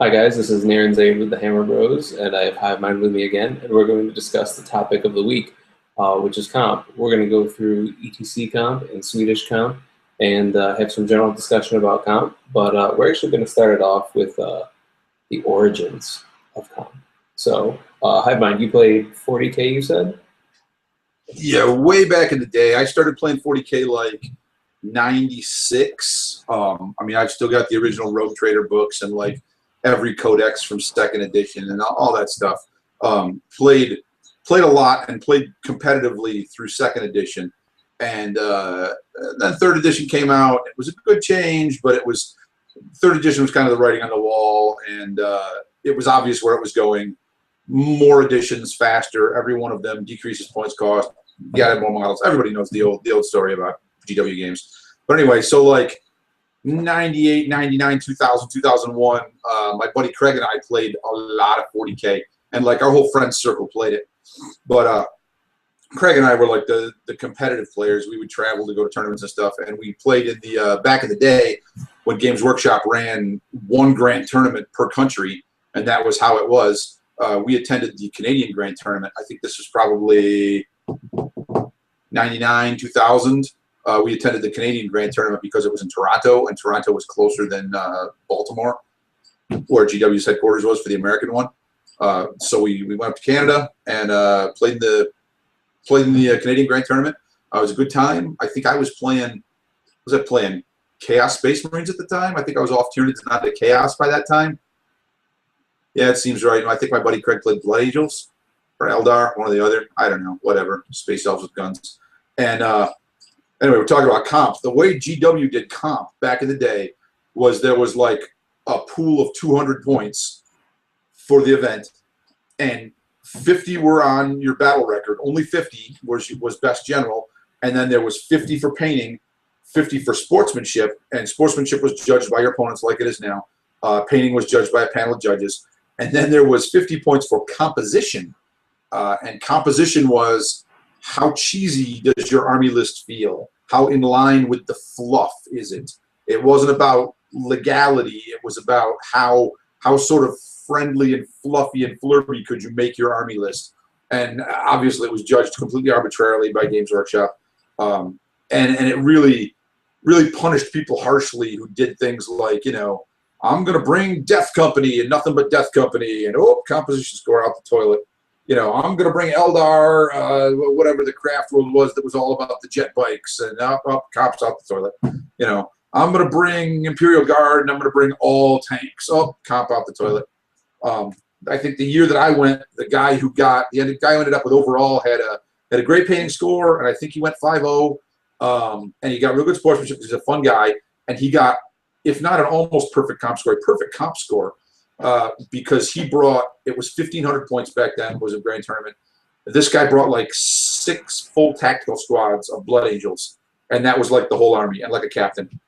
Hi guys, this is Naren Zade with the Hammer Bros, and I have Hivemind with me again, and we're going to discuss the topic of the week, which is comp. We're going to go through ETC comp and Swedish comp, and have some general discussion about comp, but we're actually going to start it off with the origins of comp. So, Hivemind, you played 40K, you said? Yeah, way back in the day. I started playing 40K like 96. I mean, I've still got the original Rogue Trader books and like every codex from second edition and all that stuff. Played a lot and played competitively through second edition, and then third edition came out. It was a good change, but third edition was kind of the writing on the wall, and it was obvious where it was going. More editions, faster. Every one of them decreases points cost. You added more models. Everybody knows the old story about GW games. But anyway, so like 98, 99, 2000, 2001, my buddy Craig and I played a lot of 40K, and like our whole friend circle played it. But Craig and I were like the competitive players. We would travel to go to tournaments and stuff, and we played in the back in the day when Games Workshop ran one grand tournament per country, and that was how it was. We attended the Canadian Grand Tournament. I think this was probably 99, 2000. We attended the Canadian Grand Tournament because it was in Toronto, and Toronto was closer than Baltimore, where GW's headquarters was for the American one. So we went up to Canada and played in the Canadian Grand Tournament. It was a good time. I think I was playing Chaos Space Marines at the time. I think I was off Tyranids and not the Chaos by that time. Yeah, it seems right. I think my buddy Craig played Blood Angels or Eldar, one or the other. I don't know, whatever. Space Elves with guns. And anyway, we're talking about comp. The way GW did comp back in the day was there was like a pool of 200 points for the event, and 50 were on your battle record. Only 50 was best general, and then there was 50 for painting, 50 for sportsmanship, and sportsmanship was judged by your opponents like it is now. Painting was judged by a panel of judges. And then there was 50 points for composition. And composition was how cheesy does your army list feel? How in line with the fluff is it? It wasn't about legality. It was about how sort of friendly and fluffy and flirty could you make your army list. And obviously it was judged completely arbitrarily by Games Workshop. And it really, really punished people harshly who did things like, you know, I'm going to bring Death Company and nothing but Death Company, and composition score out the toilet. You know, I'm going to bring Eldar, whatever the craft world was that was all about the jet bikes, and cops out the toilet. You know, I'm going to bring Imperial Guard, and I'm going to bring all tanks. Comp out the toilet. I think the year that I went, the guy who ended up with overall had a great painting score, and I think he went 5-0, and he got real good sportsmanship because he's a fun guy, and he got, if not an almost perfect comp score, a perfect comp score, because he brought, it was 1,500 points back then, was a grand tournament. This guy brought like 6 full tactical squads of Blood Angels, and that was like the whole army, and like a captain.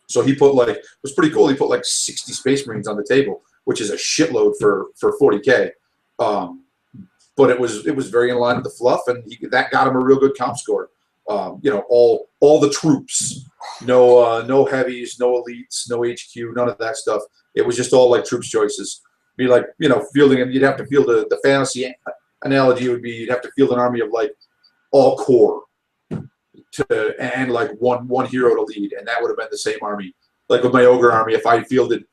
So he put like, it was pretty cool, he put like 60 Space Marines on the table, which is a shitload for 40K. But it was very in line with the fluff, and that got him a real good comp score. You know, all the troops, no heavies, no elites, no HQ, none of that stuff. It was just all like troops choices. Be like, you know, fielding, and you'd have to field the fantasy analogy would be you'd have to field an army of like all core and like one hero to lead, and that would have been the same army. Like with my ogre army, if I fielded,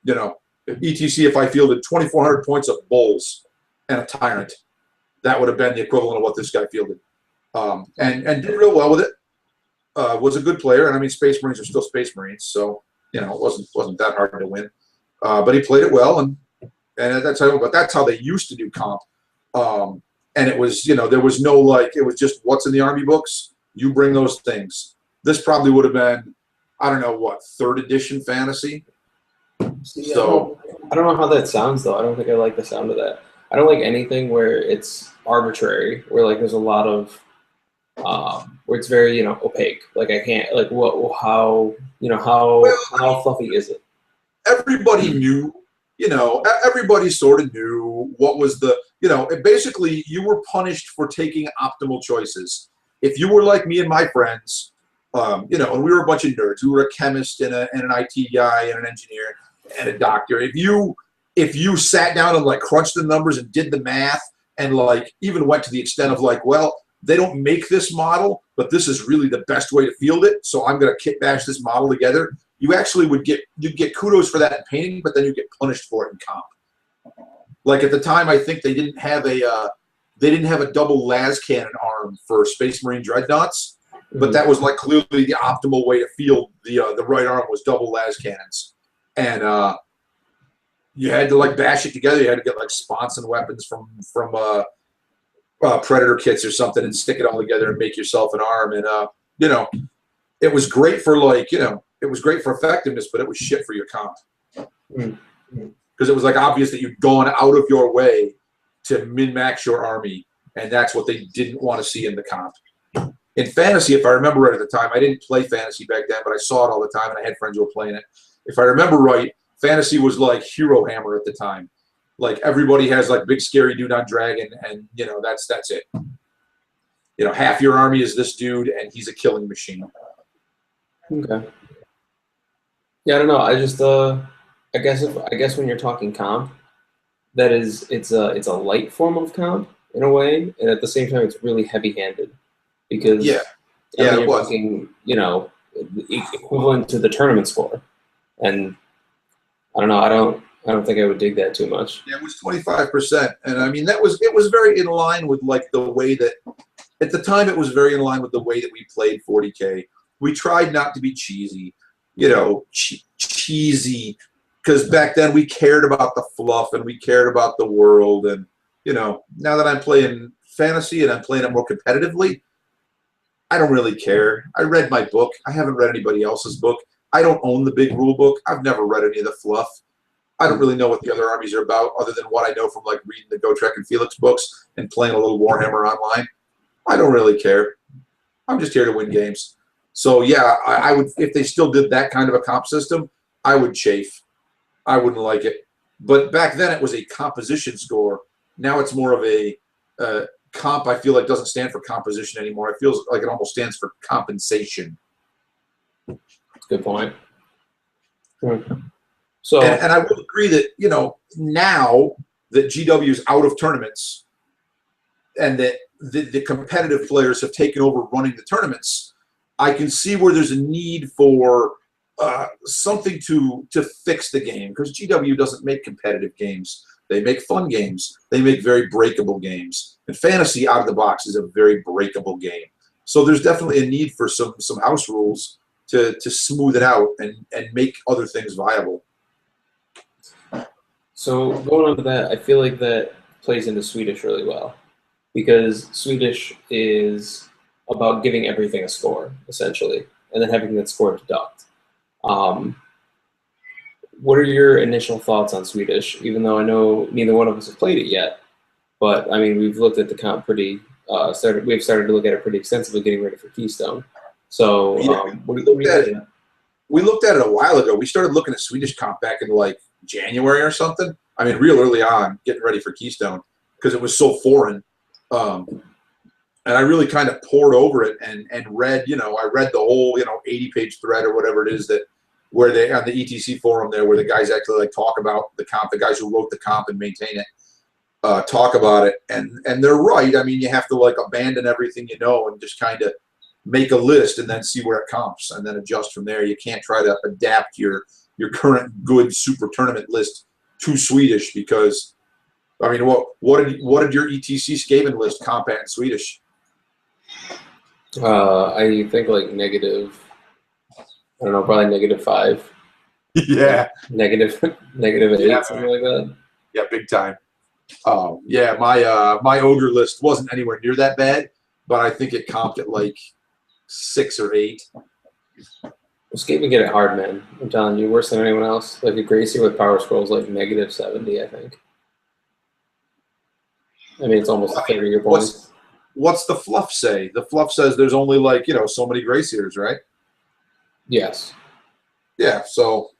you know, ETC, if I fielded 2,400 points of bulls and a tyrant, that would have been the equivalent of what this guy fielded. And did real well with it. Was a good player, and I mean, Space Marines are still Space Marines, so you know, it wasn't that hard to win. But he played it well, and that's how they used to do comp. And it was, you know, there was no like, it was just what's in the army books. You bring those things. This probably would have been, I don't know what, 3rd edition fantasy. See, so I don't know how that sounds though. I don't think I like the sound of that. I don't like anything where it's arbitrary, where like there's a lot of where it's very, you know, opaque. Like I can't, like how fluffy is it? Everybody knew, you know, everybody sort of knew what was the, you know, basically you were punished for taking optimal choices. If you were like me and my friends, you know, and we were a bunch of nerds. We were a chemist and an IT guy and an engineer, and a doctor. If you sat down and like crunched the numbers and did the math and like even went to the extent of like, well, they don't make this model, but this is really the best way to field it, so I'm going to kit bash this model together. You actually you'd get kudos for that in painting, but then you get punished for it in comp. Like at the time, I think they didn't have a double las cannon arm for Space Marine dreadnoughts, but that was like clearly the optimal way to field the right arm was double las cannons, and you had to like bash it together. You had to get like sponson weapons from Predator kits or something and stick it all together and make yourself an arm. And you know, it was great for like, you know, it was great for effectiveness, but it was shit for your comp because it was like obvious that you'd gone out of your way to min-max your army, and that's what they didn't want to see in the comp. In fantasy, if I remember right at the time, I didn't play fantasy back then, but I saw it all the time, and I had friends who were playing it. If I remember right, fantasy was like Hero Hammer at the time. Like everybody has like big scary dude on dragon, and you know that's it. You know, half your army is this dude, and he's a killing machine. Okay. Yeah, I don't know. I just I guess when you're talking comp, it's a light form of comp in a way, and at the same time it's really heavy-handed because yeah, you're talking, you know, equivalent to the tournament score, and I don't know. I don't think I would dig that too much. Yeah, it was 25%, and I mean it was very in line with like the way that at the time it was very in line with the way that we played 40K. We tried not to be cheesy, you know, cheesy, because back then we cared about the fluff and we cared about the world, and you know, now that I'm playing fantasy and I'm playing it more competitively, I don't really care. I read my book. I haven't read anybody else's book. I don't own the big rule book. I've never read any of the fluff. I don't really know what the other armies are about other than what I know from like reading the Gotrek and Felix books and playing a little Warhammer online. I don't really care. I'm just here to win games. So yeah, I would, if they still did that kind of a comp system, I would chafe. I wouldn't like it. But back then it was a composition score. Now it's more of a comp. I feel like doesn't stand for composition anymore. It feels like it almost stands for compensation. Good point. So, and I will agree that, you know, now that GW is out of tournaments and that the competitive players have taken over running the tournaments, I can see where there's a need for something to fix the game, because GW doesn't make competitive games. They make fun games. They make very breakable games. And fantasy out of the box is a very breakable game. So there's definitely a need for some house rules to smooth it out and make other things viable. So going on to that, I feel like that plays into Swedish really well, because Swedish is about giving everything a score, essentially, and then having that score deduct. What are your initial thoughts on Swedish? Even though I know neither one of us have played it yet, but I mean, we've looked at the comp pretty. We've started to look at it pretty extensively, getting ready for Keystone. So we looked at it a while ago. We started looking at Swedish comp back in like January or something. I mean, real early on, getting ready for Keystone, because it was so foreign. And I really kind of poured over it and read, you know, I read the whole, 80-page thread or whatever it is that where they on the ETC forum there, where the guys actually like talk about the comp, the guys who wrote the comp and maintain it, talk about it. And they're right. I mean, you have to like abandon everything you know and just kind of make a list and then see where it comps and then adjust from there. You can't try to adapt your current good super tournament list to Swedish, because I mean, what did your ETC Skaven list comp at in Swedish? I think like negative. I don't know, probably -5. Yeah. Negative 8, yeah, something like that. Yeah, big time. Yeah, my ogre list wasn't anywhere near that bad, but I think it comped at like 6 or 8. Skaven get it hard, man. I'm telling you, worse than anyone else. Like a Gracie with Power Scrolls, like -70, I think. I mean, it's almost a third of your points. What's the fluff say? The fluff says there's only like, so many Graciers, right? Yes. Yeah, so,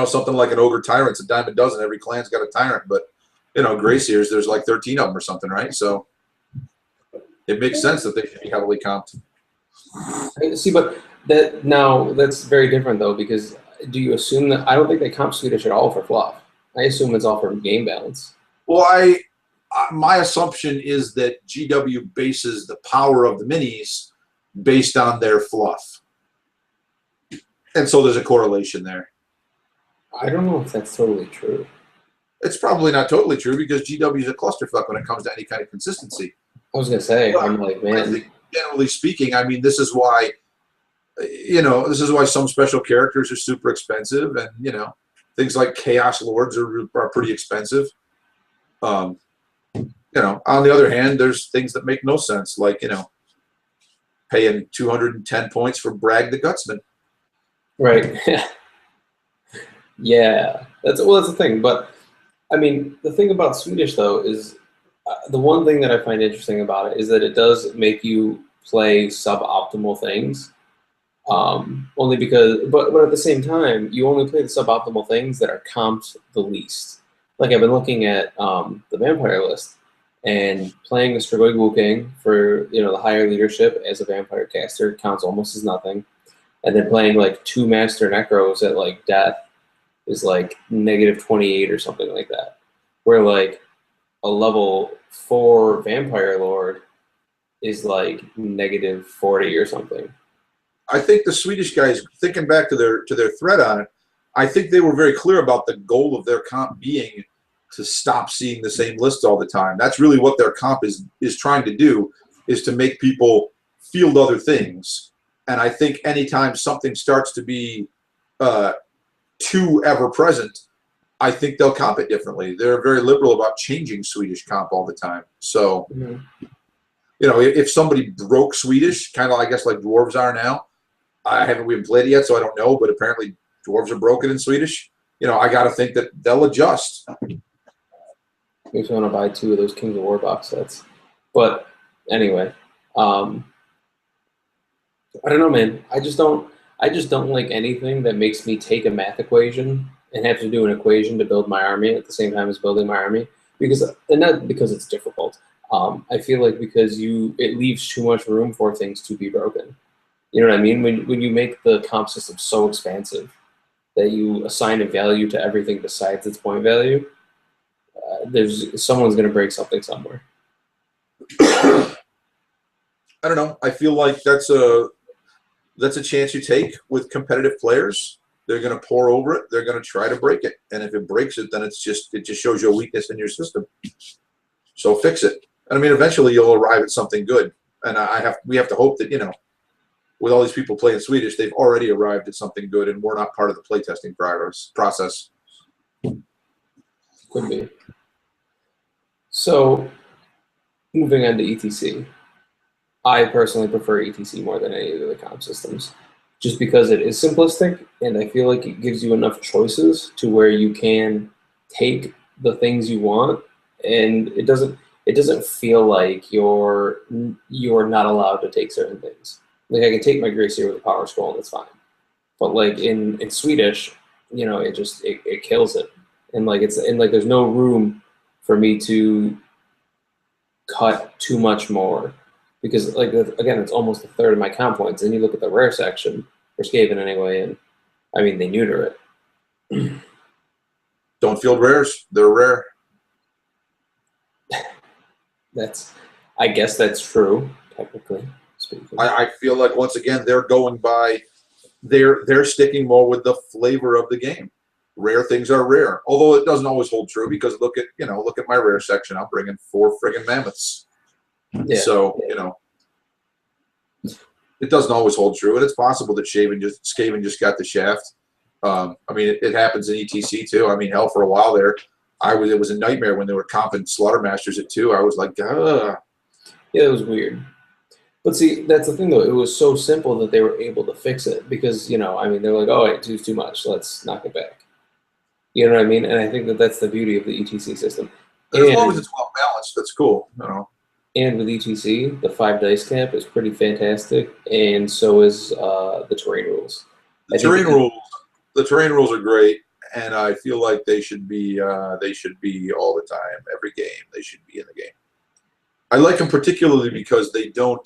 something like an Ogre Tyrant's a dime a dozen. Every clan's got a Tyrant, but, Graciers, there's like 13 of them or something, right? So it makes sense that they should be heavily comped. See, but that's very different, though, because do you assume that? I don't think they comp Swedish at all for fluff. I assume it's all for game balance. Well, my assumption is that GW bases the power of the minis based on their fluff. And so there's a correlation there. I don't know if that's totally true. It's probably not totally true because GW is a clusterfuck when it comes to any kind of consistency. I was going to say, But I'm like, man. I think generally speaking, I mean, this is why, this is why some special characters are super expensive, and, things like Chaos Lords are pretty expensive. On the other hand, there's things that make no sense, like, paying 210 points for Bragg the Gutsman. Right. Yeah. That's the thing. But, I mean, the thing about Swedish, though, is the one thing that I find interesting about it is that it does make you play suboptimal things. Only because, but at the same time, you only play the suboptimal things that are comped the least. Like I've been looking at the vampire list and playing the Strigoi King for the higher leadership as a vampire caster counts almost as nothing, and then playing like 2 Master Necros at like death is like -28 or something like that. Where like a level 4 vampire lord is like -40 or something. I think the Swedish guys, thinking back to their thread on it, I think they were very clear about the goal of their comp being to stop seeing the same list all the time. That's really what their comp is trying to do, is to make people field other things. And I think anytime something starts to be too ever present, I think they'll comp it differently. They're very liberal about changing Swedish comp all the time. So, if somebody broke Swedish, kind of I guess like dwarves are now, we haven't played it yet, so I don't know, but apparently dwarves are broken in Swedish. I got to think that they'll adjust. Makes me want to buy 2 of those Kings of War box sets. But anyway, I don't know, man. I just don't like anything that makes me take a math equation and have to do an equation to build my army at the same time as building my army, and not because it's difficult. I feel like because it leaves too much room for things to be broken. You know what I mean? When you make the comp system so expansive that you assign a value to everything besides its point value, someone's going to break something somewhere. I don't know. I feel like that's a chance you take with competitive players. They're going to pour over it. They're going to try to break it, and if it breaks it, then it just shows you a weakness in your system. So fix it. And I mean, eventually you'll arrive at something good. And we have to hope that with all these people playing Swedish, they've already arrived at something good, and we're not part of the playtesting process. Could be. So, moving on to ETC. I personally prefer ETC more than any of the other comp systems, just because it is simplistic, and I feel like it gives you enough choices to where you can take the things you want, and it doesn't feel like you're not allowed to take certain things. Like I can take my Gracier with a power scroll and it's fine, but like in Swedish, it kills it, and there's no room for me to cut too much more, because like again, it's almost a third of my comp points. And you look at the rare section for Skaven anyway, and I mean they neuter it. Don't field rares; they're rare. I guess that's true, technically speaking. I feel like once again they're sticking more with the flavor of the game. Rare things are rare, although it doesn't always hold true, because look at my rare section. I'm bringing 4 friggin' mammoths. Yeah. So it doesn't always hold true, and it's possible that Skaven just got the shaft. I mean, it happens in ETC too. I mean, hell, for a while there, it was a nightmare when they were comping Slaughtermasters at 2. I was like, ugh. Yeah, it was weird. But see, that's the thing though. It was so simple that they were able to fix it, because they're like, oh, wait, too much. Let's knock it back. You know what I mean? And I think that's the beauty of the ETC system. As long as it's well balanced, that's cool. And with ETC, the 5 dice cap is pretty fantastic, and so is the terrain rules. The terrain rules are great, and I feel like they should be all the time, every game. They should be in the game. I like them particularly because they don't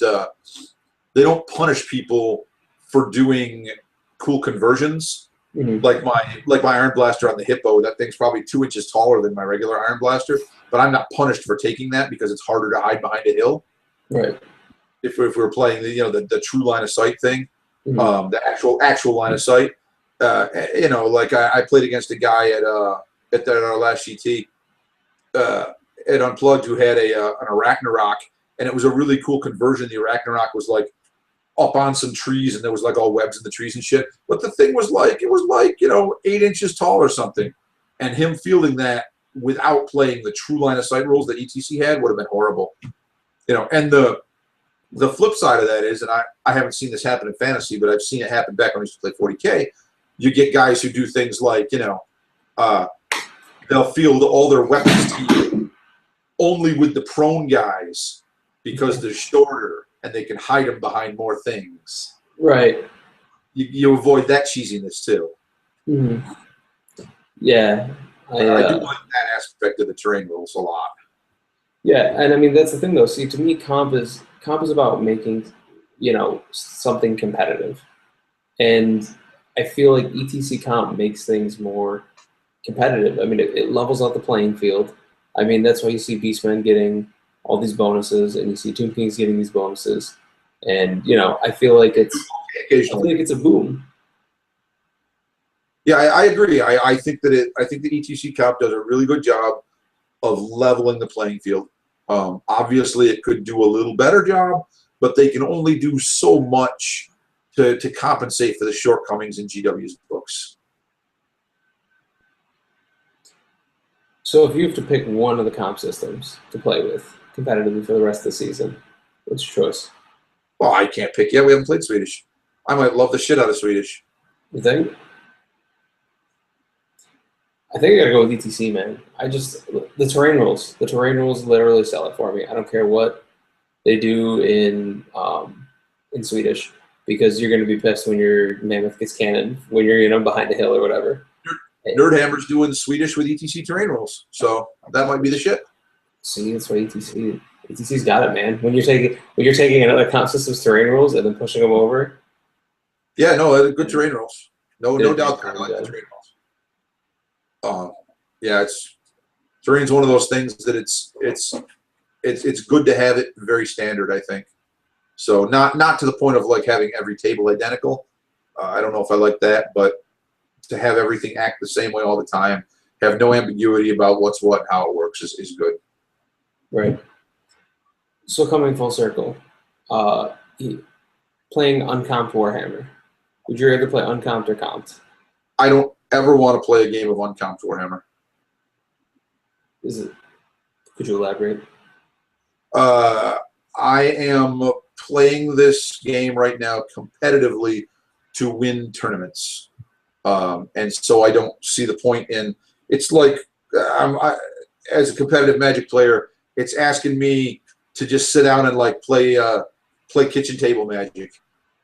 punish people for doing cool conversions. Like my Iron Blaster on the Hippo, that thing's probably 2 inches taller than my regular Iron Blaster, but I'm not punished for taking that because it's harder to hide behind a hill. Right. If we're playing the true line of sight thing, Mm-hmm. the actual line of sight, like I played against a guy at our last GT at Unplugged who had an Arachnarok, and it was a really cool conversion. The Arachnarok was like up on some trees, and there was like all webs in the trees and shit. But the thing was like 8 inches tall or something, and him fielding that without playing the true line of sight rules that ETC had would have been horrible. And the flip side of that is, and I haven't seen this happen in fantasy, but I've seen it happen back when I used to play 40K. You get guys who do things like, they'll field all their weapons to you only with the prone guys because they're shorter and they can hide them behind more things. Right. You avoid that cheesiness too. Mm-hmm. Yeah. I do like that aspect of the terrain rules a lot. Yeah, and I mean that's the thing though. See, to me, comp is about making, something competitive, and I feel like ETC comp makes things more competitive. I mean, it levels out the playing field. I mean, that's why you see Beastmen getting all these bonuses, and you see Tomb Kings getting these bonuses, and I feel like it's a boom. Yeah, I agree. I think that ETC comp does a really good job of leveling the playing field. Obviously, it could do a little better job, but they can only do so much to compensate for the shortcomings in GW's books. So if you have to pick one of the comp systems to play with competitively for the rest of the season, what's your choice? Well, I can't pick yet. We haven't played Swedish. I might love the shit out of Swedish. You think? I think I gotta go with ETC, man. The terrain rules. The terrain rules literally sell it for me. I don't care what they do in Swedish, because you're gonna be pissed when your mammoth gets cannoned when you're behind a hill or whatever. Nerdhammer's doing Swedish with ETC terrain rules, so that might be the shit. See, that's why ETC's got it, man. When you're taking another comp system's terrain rules and then pushing them over. Yeah, no, good terrain rues. No doubt. I like the terrain rules. Yeah, terrain's one of those things that it's good to have it very standard, I think. So not to the point of like having every table identical. I don't know if I like that, but to have everything act the same way all the time, have no ambiguity about what's what and how it works is good. Right. So coming full circle, playing uncomped Warhammer. Would you rather play uncomped or comped? I don't ever want to play a game of uncomped Warhammer. Could you elaborate? I am playing this game right now competitively to win tournaments. And so I don't see the point in it's like as a competitive Magic player, it's asking me to just sit down and like play kitchen table Magic.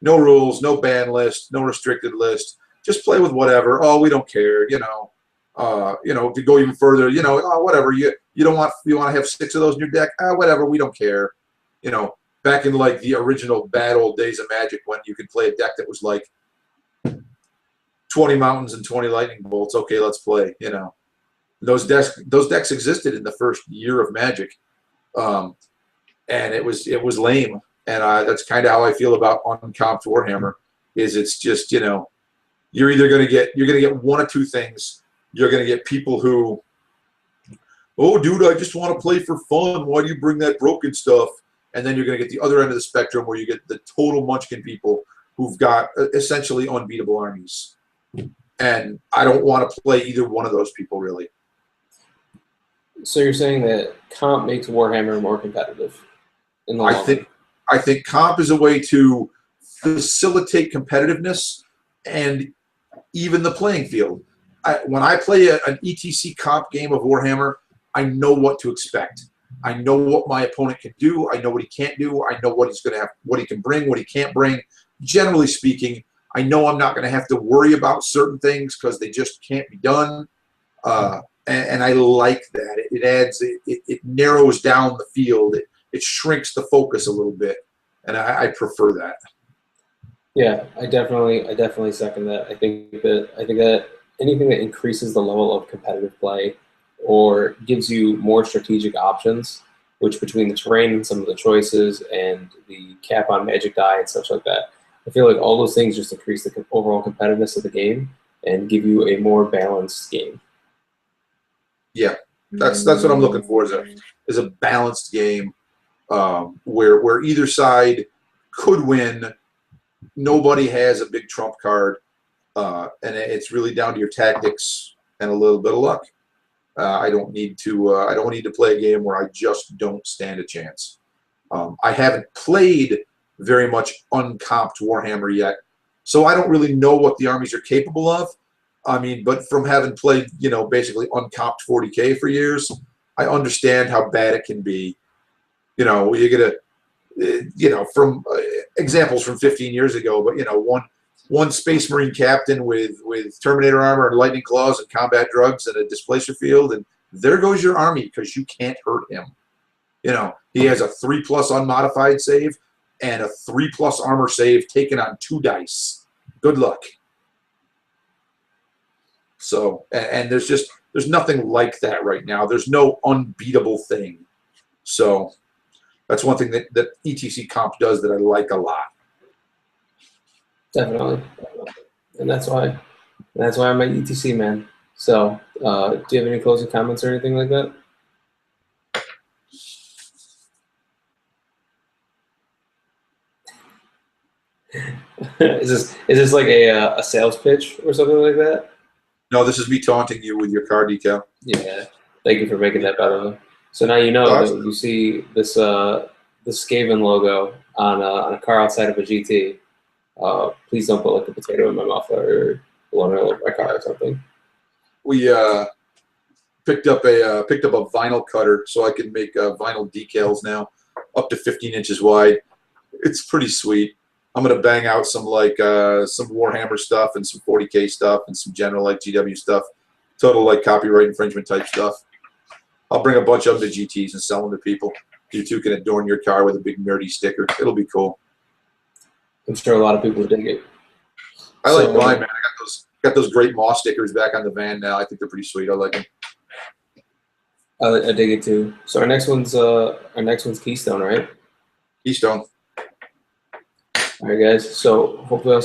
No rules, no ban list, no restricted list. Just play with whatever. Oh, we don't care, to go even further, whatever. You want to have 6 of those in your deck? Whatever, we don't care. Back in like the original bad old days of Magic when you could play a deck that was like 20 mountains and 20 lightning bolts. Okay, let's play. Those decks existed in the first year of Magic, and it was lame. And that's kind of how I feel about uncomped Warhammer. It's just you're either going to get one of two things. You're going to get people who, oh, dude, I just want to play for fun. Why do you bring that broken stuff? And then you're going to get the other end of the spectrum where you get the total munchkin people who've got essentially unbeatable armies. And I don't want to play either one of those people, really. So you're saying that comp makes Warhammer more competitive in the long run? I think comp is a way to facilitate competitiveness and even the playing field. When I play an ETC comp game of Warhammer, I know what to expect. I know what my opponent can do. I know what he can't do. I know what he's going to have, what he can bring, what he can't bring. Generally speaking, I know I'm not going to have to worry about certain things because they just can't be done. And I like that. It adds, it narrows down the field. It shrinks the focus a little bit. And I prefer that. Yeah, I definitely second that. I think that anything that increases the level of competitive play or gives you more strategic options, which between the terrain and some of the choices and the cap on magic die and such like that, I feel like all those things just increase the overall competitiveness of the game and give you a more balanced game. Yeah, that's what I'm looking for is a balanced game where either side could win. Nobody has a big trump card, and it's really down to your tactics and a little bit of luck. I don't need to. I don't need to play a game where I just don't stand a chance. I haven't played very much uncomped Warhammer yet, so I don't really know what the armies are capable of. I mean, but from having played, basically uncomped 40K for years, I understand how bad it can be. You get from examples from 15 years ago, but one Space Marine captain with Terminator armor and lightning claws and combat drugs and a displacer field, and there goes your army because you can't hurt him. He has a 3+ unmodified save and a 3+ armor save taken on 2 dice. Good luck. So, and there's nothing like that right now. There's no unbeatable thing. So that's one thing that ETC Comp does that I like a lot. Definitely, and that's why I'm an ETC man. So, do you have any closing comments or anything like that? Is this like a sales pitch or something like that? No, this is me taunting you with your car decal. Yeah. Thank you for making that better. So now you know that you see this this Skaven logo on a car outside of a GT. Please don't put like a potato in my muffler or blowing over my car or something. We picked up a vinyl cutter so I can make vinyl decals now, up to 15 inches wide. It's pretty sweet. I'm gonna bang out some some Warhammer stuff and some 40K stuff and some general GW stuff, total copyright infringement type stuff. I'll bring a bunch of them to GTs and sell them to people. You too can adorn your car with a big nerdy sticker. It'll be cool. I'm sure a lot of people dig it. I like mine, man. I got those great moss stickers back on the van now. I think they're pretty sweet. I like them. I dig it too. So our next one's Keystone, right? Keystone. All right, guys. So hopefully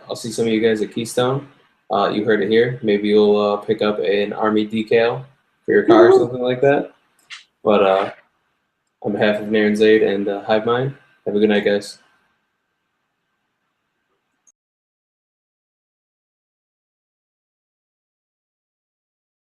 I'll see some of you guys at Keystone. You heard it here. Maybe you'll pick up an army decal for your car or something like that. But on behalf of Naren, Zade, and Hivemind, have a good night, guys.